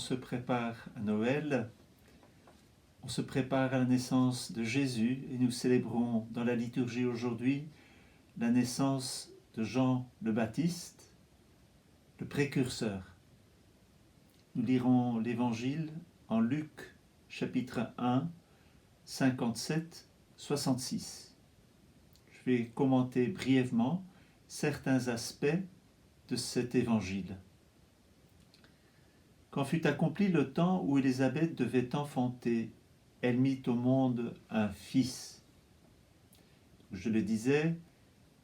se prépare à Noël, on se prépare à la naissance de Jésus et nous célébrons dans la liturgie aujourd'hui la naissance de Jean le Baptiste, le précurseur. Nous lirons l'Évangile en Luc chapitre 1, 57-66. Je vais commenter brièvement certains aspects de cet Évangile. Quand fut accompli le temps où Élisabeth devait enfanter, elle mit au monde un fils. Je le disais,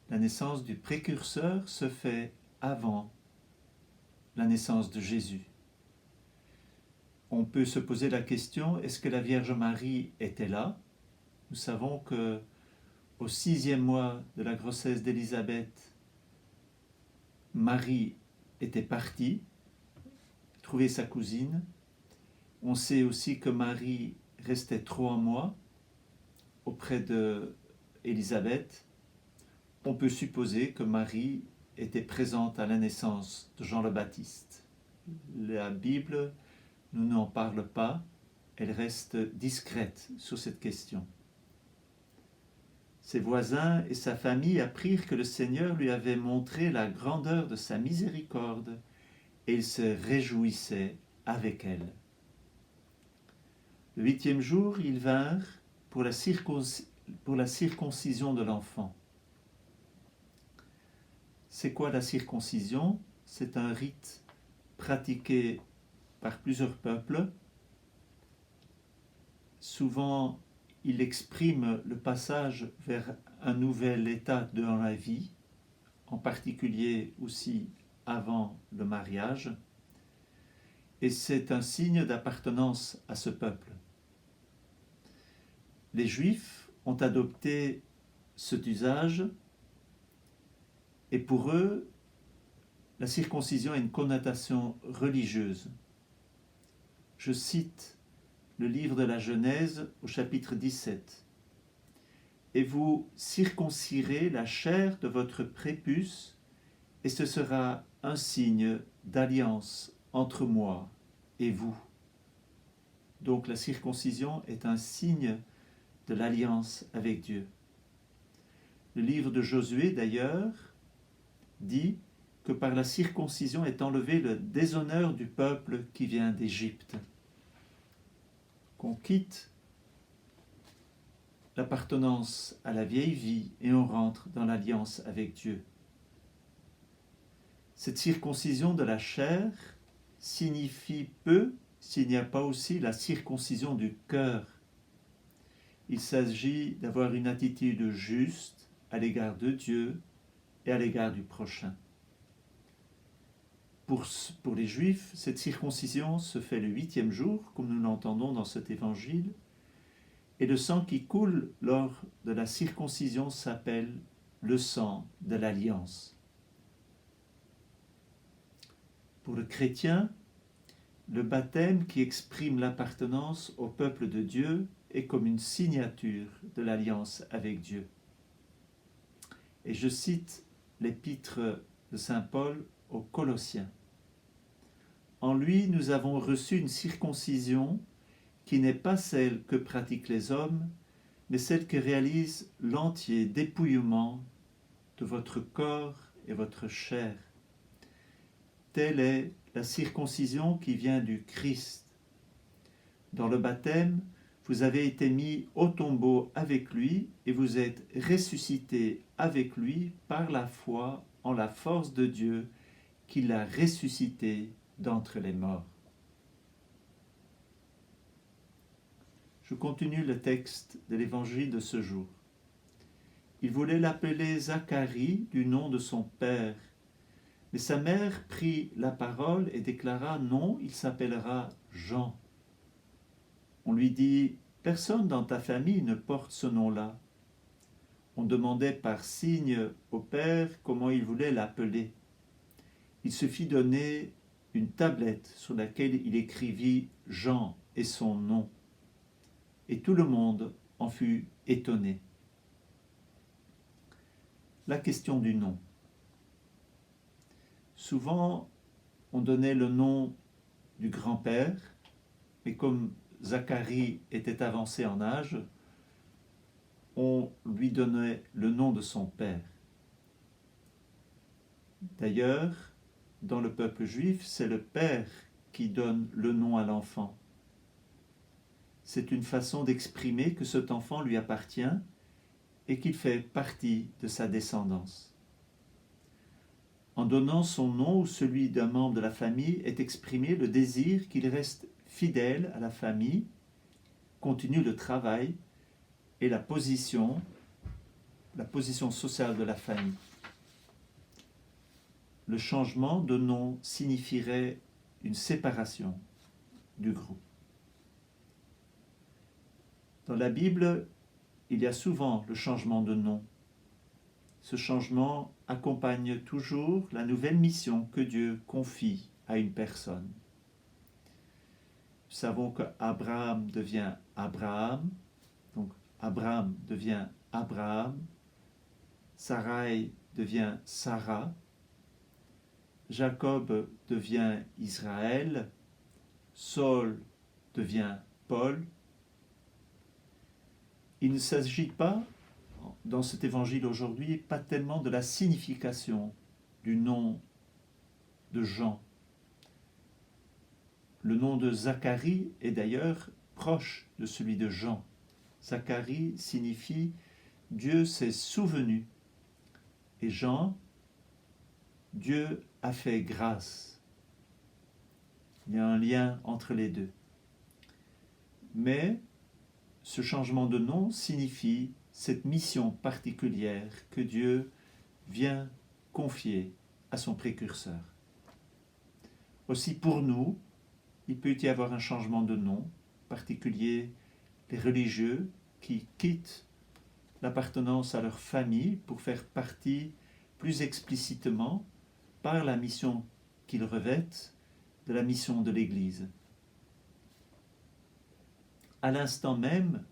la naissance du précurseur se fait avant la naissance de Jésus. On peut se poser la question, est-ce que la Vierge Marie était là? Nous savons que au 6e mois de la grossesse d'Élisabeth, Marie était partie trouver sa cousine. On sait aussi que Marie restait 3 mois auprès d'Élisabeth. On peut supposer que Marie était présente à la naissance de Jean le Baptiste. La Bible ne nous en parle pas, elle reste discrète sur cette question. Ses voisins et sa famille apprirent que le Seigneur lui avait montré la grandeur de sa miséricorde et ils se réjouissaient avec elle. Le 8e jour, ils vinrent pour la circoncision de l'enfant. C'est quoi la circoncision? C'est un rite pratiqué par plusieurs peuples. Souvent, il exprime le passage vers un nouvel état dans la vie, en particulier aussi avant le mariage, et c'est un signe d'appartenance à ce peuple. Les Juifs ont adopté cet usage, et pour eux, la circoncision a une connotation religieuse. Je cite le livre de la Genèse au chapitre 17. « Et vous circoncirez la chair de votre prépuce, et ce sera un signe d'alliance entre moi et vous. » Donc la circoncision est un signe de l'alliance avec Dieu. Le livre de Josué, d'ailleurs, dit que par la circoncision est enlevé le déshonneur du peuple qui vient d'Égypte. Qu'on quitte l'appartenance à la vieille vie et on rentre dans l'alliance avec Dieu. Cette circoncision de la chair signifie peu s'il n'y a pas aussi la circoncision du cœur. Il s'agit d'avoir une attitude juste à l'égard de Dieu et à l'égard du prochain. Pour les Juifs, cette circoncision se fait le 8e jour, comme nous l'entendons dans cet évangile, et le sang qui coule lors de la circoncision s'appelle le sang de l'alliance. Pour le chrétien, le baptême qui exprime l'appartenance au peuple de Dieu est comme une signature de l'alliance avec Dieu. Et je cite l'épître de saint Paul aux Colossiens. En lui, nous avons reçu une circoncision qui n'est pas celle que pratiquent les hommes, mais celle que réalise l'entier dépouillement de votre corps et votre chair. Telle est la circoncision qui vient du Christ. Dans le baptême, vous avez été mis au tombeau avec lui et vous êtes ressuscités avec lui par la foi en la force de Dieu qui l'a ressuscité d'entre les morts. Je continue le texte de l'évangile de ce jour. Il voulait l'appeler Zacharie du nom de son père, mais sa mère prit la parole et déclara « Non, il s'appellera Jean ». On lui dit « Personne dans ta famille ne porte ce nom-là ». On demandait par signe au père comment il voulait l'appeler. Il se fit donner une tablette sur laquelle il écrivit Jean et son nom. Et tout le monde en fut étonné. La question du nom. Souvent, on donnait le nom du grand-père, mais comme Zacharie était avancé en âge, on lui donnait le nom de son père. D'ailleurs, dans le peuple juif, c'est le père qui donne le nom à l'enfant. C'est une façon d'exprimer que cet enfant lui appartient et qu'il fait partie de sa descendance. En donnant son nom ou celui d'un membre de la famille est exprimé le désir qu'il reste fidèle à la famille, continue le travail et la position sociale de la famille. Le changement de nom signifierait une séparation du groupe. Dans la Bible, il y a souvent le changement de nom. Ce changement accompagne toujours la nouvelle mission que Dieu confie à une personne. Nous savons qu'Abraham devient Abraham, donc Abraham devient Abraham, Sarai devient Sarah, Jacob devient Israël, Saul devient Paul. Il ne s'agit pas, dans cet évangile aujourd'hui, pas tellement de la signification du nom de Jean. Le nom de Zacharie est d'ailleurs proche de celui de Jean. Zacharie signifie « Dieu s'est souvenu » et Jean, « Dieu a fait grâce ». Il y a un lien entre les deux. Mais ce changement de nom signifie cette mission particulière que Dieu vient confier à son précurseur. Aussi pour nous, il peut y avoir un changement de nom, en particulier les religieux qui quittent l'appartenance à leur famille pour faire partie plus explicitement, par la mission qu'ils revêtent, de la mission de l'Église. À l'instant même,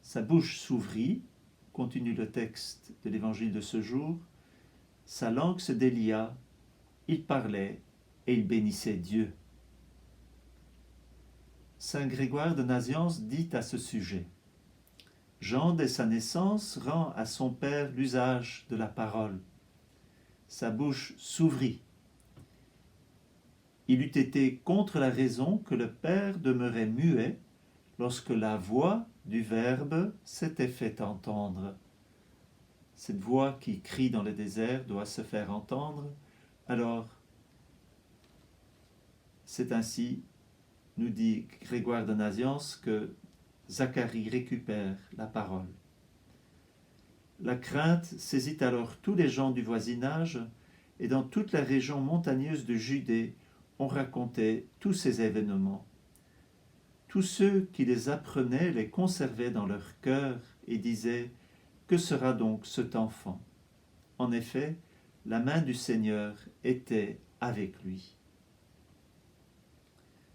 sa bouche s'ouvrit, continue le texte de l'évangile de ce jour, sa langue se délia, il parlait et il bénissait Dieu. Saint Grégoire de Nazianze dit à ce sujet: Jean, dès sa naissance, rend à son père l'usage de la parole. Sa bouche s'ouvrit. Il eût été contre la raison que le père demeurait muet lorsque la voix du Verbe s'était fait entendre. Cette voix qui crie dans le désert doit se faire entendre. Alors, c'est ainsi, nous dit Grégoire de Nazianze, que Zacharie récupère la parole. La crainte saisit alors tous les gens du voisinage, et dans toute la région montagneuse de Judée, on racontait tous ces événements. Tous ceux qui les apprenaient les conservaient dans leur cœur et disaient: que sera donc cet enfant? En effet, la main du Seigneur était avec lui.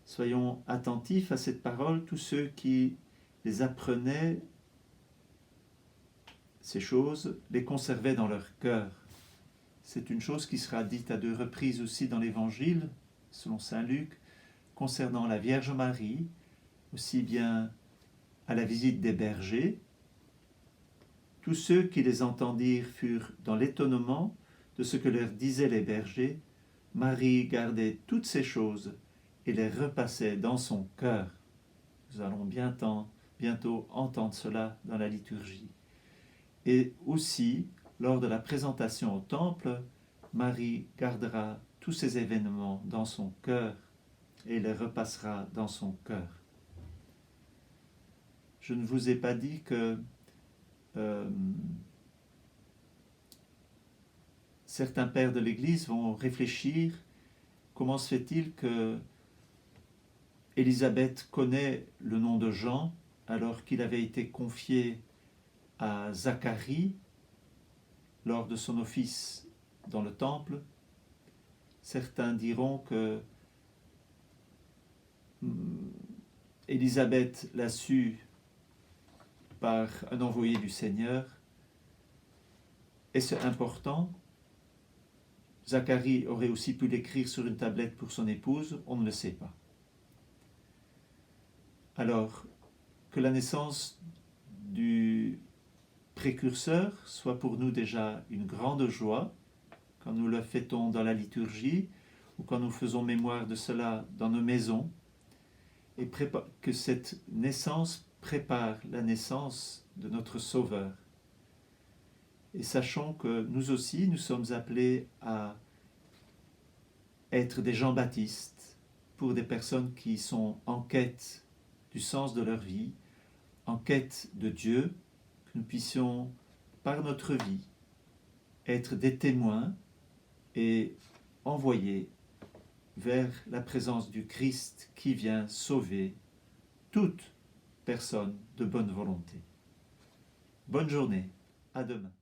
Soyons attentifs à cette parole, tous ceux qui les apprenaient, ces choses, les conservaient dans leur cœur. C'est une chose qui sera dite à 2 reprises aussi dans l'Évangile, selon saint Luc, concernant la Vierge Marie, aussi bien à la visite des bergers. Tous ceux qui les entendirent furent dans l'étonnement de ce que leur disaient les bergers. Marie gardait toutes ces choses et les repassait dans son cœur. Nous allons bientôt entendre cela dans la liturgie. Et aussi, lors de la présentation au temple, Marie gardera tous ces événements dans son cœur et les repassera dans son cœur. Je ne vous ai pas dit que certains pères de l'Église vont réfléchir comment se fait-il que Élisabeth connaît le nom de Jean alors qu'il avait été confié à Zacharie lors de son office dans le temple. Certains diront que Élisabeth l'a su par un envoyé du Seigneur. Est-ce important? Zacharie aurait aussi pu l'écrire sur une tablette pour son épouse, on ne le sait pas. Alors, que la naissance du précurseur soit pour nous déjà une grande joie, quand nous le fêtons dans la liturgie, ou quand nous faisons mémoire de cela dans nos maisons, et que cette naissance prépare la naissance de notre Sauveur. Et sachons que nous aussi, nous sommes appelés à être des Jean-Baptiste pour des personnes qui sont en quête du sens de leur vie, en quête de Dieu, que nous puissions, par notre vie, être des témoins et envoyer vers la présence du Christ qui vient sauver toute personne de bonne volonté. Bonne journée, à demain.